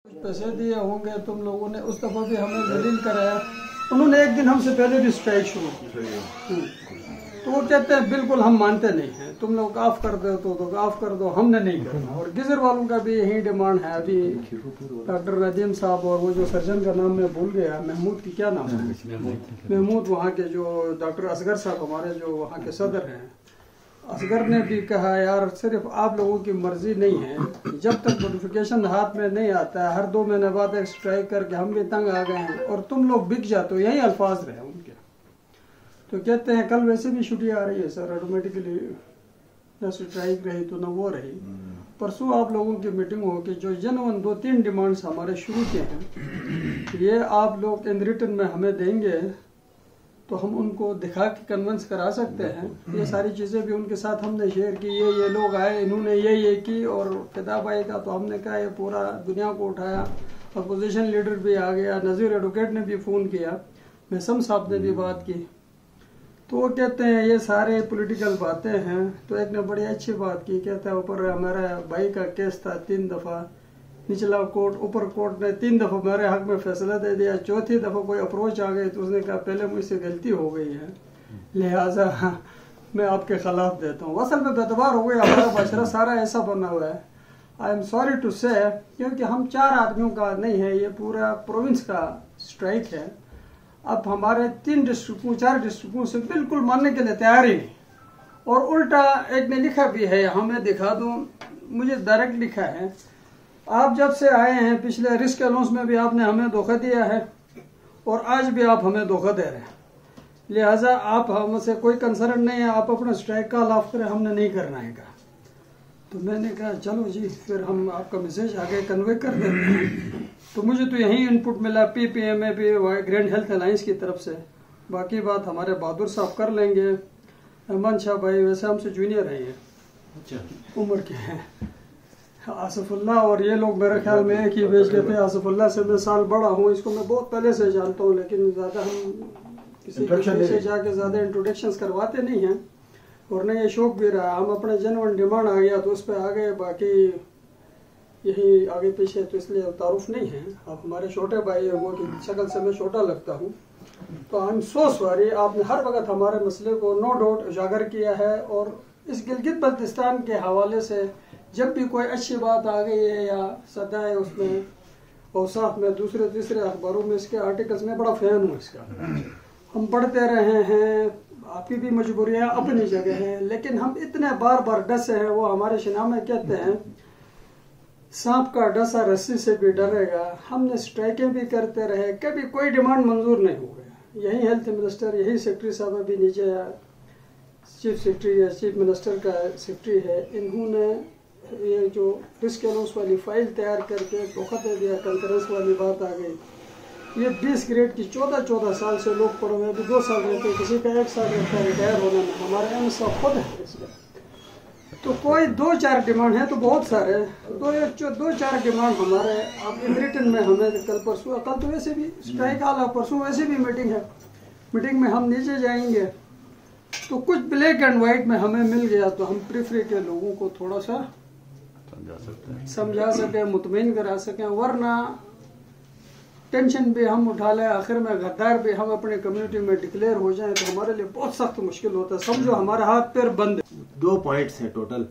पैसे दिए होंगे तुम लोगों ने, उस दफा भी हमें जलील कराया। उन्होंने एक दिन हमसे पहले भी स्ट्राइक शुरू की। तो वो कहते हैं बिल्कुल हम मानते नहीं हैं, तुम लोग ऑफ कर दो तो ऑफ कर दो, हमने नहीं करना। और गिजर वालों का भी यही डिमांड है। अभी डॉक्टर नदीम साहब और वो जो सर्जन का नाम मैं भूल गया, महमूद की क्या नाम है, महमूद, वहाँ के जो डॉक्टर असगर साहब हमारे जो वहाँ के सदर हैं, असगर ने भी कहा यार सिर्फ आप लोगों की मर्जी नहीं है, जब तक नोटिफिकेशन हाथ में नहीं आता है, हर 2 महीने बाद एक स्ट्राइक करके हम भी तंग आ गए हैं और तुम लोग बिक जाते हो। यही अल्फाज रहे उनके। तो कहते हैं कल वैसे भी छुट्टी आ रही है सर, ऑटोमेटिकली न स्ट्राइक रही तो न वो रही। परसों आप लोगों की मीटिंग होगी, जो जनवन 2-3 डिमांड्स हमारे शुरू किए हैं, ये आप लोग इन रिटर्न में हमें देंगे तो हम उनको दिखा के कन्विंस करा सकते हैं। ये सारी चीज़ें भी उनके साथ हमने शेयर की। ये लोग आए, इन्होंने ये की, और किताब आएगा तो हमने कहा ये पूरा दुनिया को उठाया। अपोजिशन लीडर भी आ गया, नज़ीर एडवोकेट ने भी फ़ोन किया, मैसम साहब ने भी बात की। तो वो कहते हैं ये सारे पॉलिटिकल बातें हैं। तो एक ने बड़ी अच्छी बात की, कहता है ऊपर हमारा भाई का केस था 3 दफ़ा, निचला कोर्ट ऊपर कोर्ट ने 3 दफ़ा मेरे हक में फैसला दे दिया। चौथी दफ़ा कोई अप्रोच आ गई तो उसने कहा पहले मुझसे गलती हो गई है, लिहाजा मैं आपके खिलाफ देता हूँ। असल में बेतबार हो गया, हमारा माशरा सारा ऐसा बना हुआ है। आई एम सॉरी टू से, क्योंकि हम 4 आदमियों का नहीं है, ये पूरा प्रोविंस का स्ट्राइक है। अब हमारे 3 डिस्ट्रिक्टों 4 डिस्ट्रिक्टों से बिल्कुल मानने के लिए तैयार ही नहीं। और उल्टा एक ने लिखा भी है, हमें दिखा दूँ, मुझे डायरेक्ट लिखा है, आप जब से आए हैं पिछले रिस्क अलाउंस में भी आपने हमें धोखा दिया है और आज भी आप हमें धोखा दे रहे हैं, लिहाजा आप हमसे कोई कंसर्न नहीं है, आप अपना स्ट्राइक का लाफ करें, हमने नहीं करना है कहा। तो मैंने कहा चलो जी, फिर हम आपका मैसेज आगे कन्वे कर देते हैं। तो मुझे तो यही इनपुट मिला PPMA भी ग्रैंड हेल्थ अलायंस की तरफ से। बाकी बात हमारे बहादुर साहब कर लेंगे। अमन शाह भाई वैसे हमसे जूनियर हैं, ये उम्र के हैं। आसफुल्ला और ये लोग मेरे ख्याल में एक ही बेच के थे। आसफुल्ला से मैं साल बड़ा हूँ, इसको मैं बहुत पहले से जानता हूँ, लेकिन ज़्यादा हम किसी से जाके ज़्यादा इंट्रोडक्शंस करवाते नहीं हैं और न ये शौक भी रहा। हम अपने जनवन डिमांड आ गया तो उस पर आ गए, बाकी यही आगे पीछे तो इसलिए तारुफ नहीं है। आप हमारे छोटे भाई हैं, वो की शक्ल से मैं छोटा लगता हूँ, तो आई एम सो सॉरी। आपने हर वक्त हमारे मसले को नो डाउट उजागर किया है और इस गिलगित बल्तिस्तान के हवाले से जब भी कोई अच्छी बात आ गई है या सदा है उसमें औसाफ में दूसरे तीसरे अखबारों में इसके आर्टिकल्स में बड़ा फैन हूँ इसका, हम पढ़ते रहे हैं। आपकी भी मजबूरियाँ अपनी जगह हैं, लेकिन हम इतने बार बार डसे हैं। वो हमारे शिना में कहते हैं सांप का डसा रस्सी से भी डरेगा। हमने स्ट्राइकें भी करते रहे, कभी कोई डिमांड मंजूर नहीं हो गया। यही हेल्थ मिनिस्टर, यही सेक्रेटरी साहब अभी नीचे चीफ सेक्रेटरी या चीफ मिनिस्टर का सेक्रेटरी है, इन्होंने ये जो रिस्क अलाउंस वाली फाइल तैयार करके धोखा दे दिया। कंकरेंस वाली बात आ गई। ये 20 ग्रेड की 14 साल से लोग पढ़े हुए, अभी 2 साल रहते, किसी का 1 साल रहता है रिटायर होने में। हमारे एम साहब खुद है इसमें। तो कोई 2-4 डिमांड है तो बहुत सारे 2-4 डिमांड हमारे आप इन रिटर्न में हमें कल परसों, कल तो वैसे भी स्ट्राइक आला, परसों वैसे भी मीटिंग है, मीटिंग में हम नीचे जाएंगे। तो कुछ ब्लैक एंड वाइट में हमें मिल गया तो हम प्रीफ्री के लोगों को थोड़ा सा समझा सकें, मुतमईन करा सकें, वरना टेंशन भी हम उठा लें, आखिर में गद्दार भी हम अपने कम्युनिटी में डिक्लेयर हो जाएं तो हमारे लिए बहुत सख्त मुश्किल होता है। समझो हमारा हाथ पैर बंद। 2 पॉइंट्स हैं टोटल।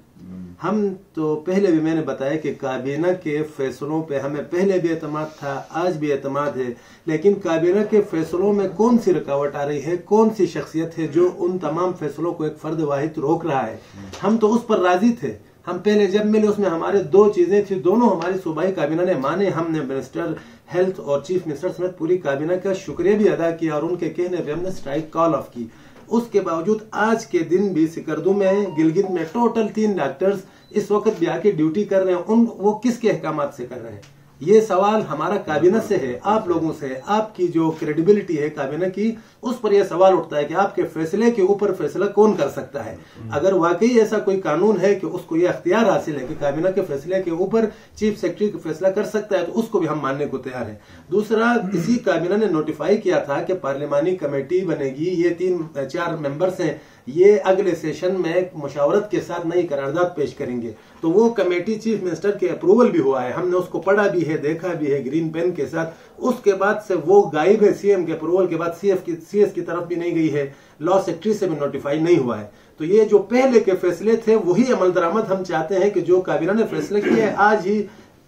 हम तो पहले भी मैंने बताया कि काबीना के फैसलों पे हमें पहले भी एतमाद था, आज भी एतमाद है, लेकिन काबीना के फैसलों में कौन सी रुकावट आ रही है, कौन सी शख्सियत है जो उन तमाम फैसलों को एक फर्द वाहिद रोक रहा है। हम तो उस पर राजी थे। हम पहले जब मिले उसमें हमारे 2 चीजें थी, दोनों हमारी सूबाई काबीना ने माने। हमने मिनिस्टर हेल्थ और चीफ मिनिस्टर समेत पूरी काबीना का शुक्रिया भी अदा किया और उनके कहने पे हमने स्ट्राइक कॉल ऑफ की। उसके बावजूद आज के दिन भी सिकरदू में, गिलगित में टोटल 3 डॉक्टर्स इस वक्त भी आके ड्यूटी कर रहे हैं। वो किसके अहकामात से कर रहे हैं? ये सवाल हमारा काबीना से है, आप लोगों से। आपकी जो क्रेडिबिलिटी है काबीना की, उस पर यह सवाल उठता है कि आपके फैसले के ऊपर फैसला कौन कर सकता है। अगर वाकई ऐसा कोई कानून है कि उसको यह अख्तियार हासिल है कि काबीना के फैसले के ऊपर चीफ सेक्रेटरी फैसला कर सकता है, तो उसको भी हम मानने को तैयार है। दूसरा, इसी काबीना ने नोटिफाई किया था कि पार्लिमानी कमेटी बनेगी, ये 3-4 मेंबर्स हैं, ये अगले सेशन में मुशावरत के साथ नई करारदाद पेश करेंगे। तो वो कमेटी चीफ मिनिस्टर के अप्रूवल भी हुआ है, हमने उसको पढ़ा भी है, देखा भी है ग्रीन पेन के साथ। उसके बाद से वो गायब है, सीएम के अप्रूवल के बाद सीएस की तरफ भी नहीं गई है, लॉ सेक्रेटरी से भी नोटिफाई नहीं हुआ है। तो ये जो पहले के फैसले थे वही अमल दरामद हम चाहते हैं कि जो काबीना ने फैसले किए आज ही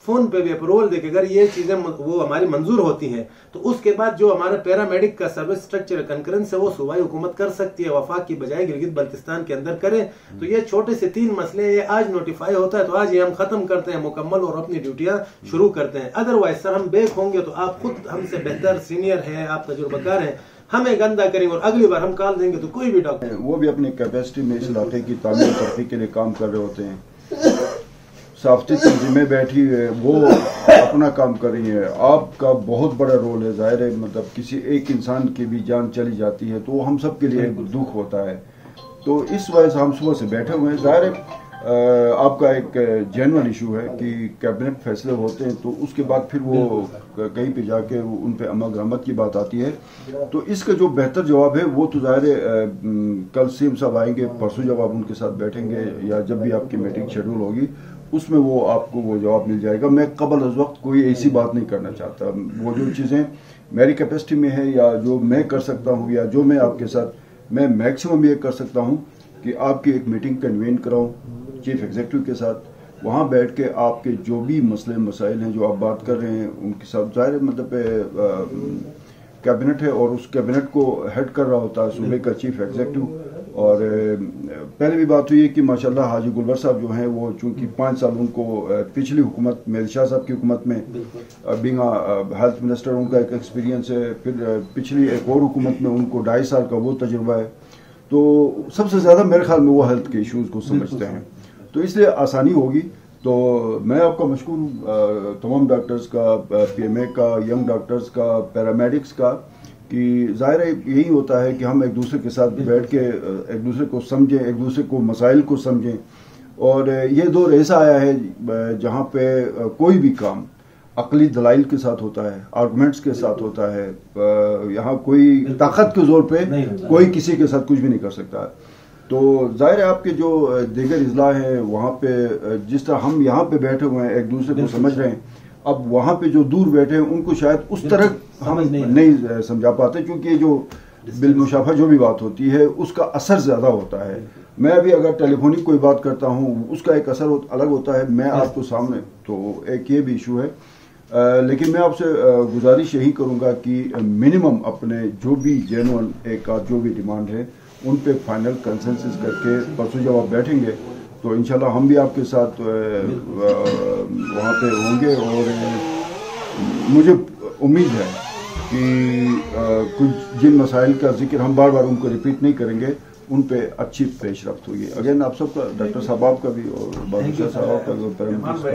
फोन पे भी अप्रूवल देके अगर ये चीजें वो हमारी मंजूर होती हैं तो उसके बाद जो हमारा पैरामेडिक का सर्विस स्ट्रक्चर कंकरेंस है वो सूबाई हुकूमत कर सकती है, वफाक की बजाय गिलगित बल्तिस्तान के अंदर करे। तो ये छोटे से 3 मसले ये आज नोटिफाई होता है तो आज ये हम खत्म करते हैं मुकम्मल और अपनी ड्यूटियां शुरू करते हैं। अदरवाइज सर हम बेक होंगे तो आप खुद हमसे बेहतर सीनियर है, आप तजुर्बाकार हैं, हमें गंदा करेंगे और अगली बार हम कॉल देंगे तो कोई भी डॉक्टर वो भी अपनी कैपेसिटी में इस इलाके की तामीर तरक्की के लिए काम कर रहे होते हैं। साफ्ती तंजीमें बैठी है वो अपना काम कर रही है, आपका बहुत बड़ा रोल है। जाहिर है मतलब किसी एक इंसान की भी जान चली जाती है तो हम सब के लिए दुख होता है। तो इस वजह से हम सुबह से बैठे हुए हैं। जाहिर है आपका एक जेन्युइन इशू है कि कैबिनेट फैसले होते हैं तो उसके बाद फिर वो कहीं पे जाके उन पे अमल दरामद की बात आती है। तो इसका जो बेहतर जवाब है वो तो जाहिर है कल सीएम साहब आएंगे, परसों जब आप उनके साथ बैठेंगे या जब भी आपकी मीटिंग शेड्यूल होगी उसमें वो आपको वो जवाब मिल जाएगा। मैं कबल अज वक्त कोई ऐसी बात नहीं करना चाहता। वो जो चीज़ें मेरी कैपेसिटी में है या जो मैं कर सकता हूँ या जो मैं आपके साथ मैं मैक्सिमम ये कर सकता हूँ कि आपकी एक मीटिंग कन्वीन कराऊँ चीफ एग्जीक्यूटिव के साथ, वहाँ बैठ के आपके जो भी मसले मसाइल हैं जो आप बात कर रहे हैं उनके साथ। जाहिर मतलब कैबिनेट है और उस कैबिनेट को हेड कर रहा होता है सूबे का चीफ एग्जीक्यूटिव। और पहले भी बात हुई है कि माशाल्लाह हाजी गुलवर साहब जो हैं वो चूंकि 5 साल उनको पिछली हुकूमत में शाह साहब की हुकूमत में बींग हेल्थ मिनिस्टर उनका एक एक्सपीरियंस है, फिर पिछली एक और हुकूमत में उनको 2.5 साल का वो तजुर्बा है। तो सबसे ज़्यादा मेरे ख्याल में वो हेल्थ के इश्यूज़ को समझते हैं, तो इसलिए आसानी होगी। तो मैं आपका मशकूर हूँ तमाम डॉक्टर्स का, पीएमए का, यंग डॉक्टर्स का, पैरामेडिक्स का, कि ज़ाहिर है यही होता है कि हम एक दूसरे के साथ बैठ के एक दूसरे को समझें, एक दूसरे को मसाइल को समझें। और ये दौर ऐसा आया है जहाँ पे कोई भी काम अकली दलाइल के साथ होता है, आर्गूमेंट्स के साथ होता है। यहाँ कोई ताकत के जोर पे कोई किसी के साथ कुछ भी नहीं कर सकता। तो जाहिर है आपके जो दीगर इजला है वहाँ पे जिस तरह हम यहाँ पे बैठे हुए हैं एक दूसरे को समझ रहे हैं, अब वहाँ पे जो दूर बैठे हैं उनको शायद उस तरह हम नहीं समझा पाते, क्योंकि जो बिलमुशाफा जो भी बात होती है उसका असर ज़्यादा होता है। मैं अभी अगर टेलीफोनिक कोई बात करता हूँ उसका एक असर अलग होता है, मैं आपको सामने, तो एक ये भी इशू है। लेकिन मैं आपसे गुजारिश यही करूँगा कि मिनिमम अपने जो भी जेन्युइन एक जो भी डिमांड है उन पे फाइनल कंसेंसस करके परसों जब आप बैठेंगे तो इंशाल्लाह हम भी आपके साथ वहाँ पे होंगे। और मुझे उम्मीद है कि कुछ जिन मसाइल का जिक्र हम बार बार उनको रिपीट नहीं करेंगे उन पे अच्छी पेशरफ्त होगी। अगेन आप सबका, डॉक्टर साहब आपका भी और बादशाह साहब का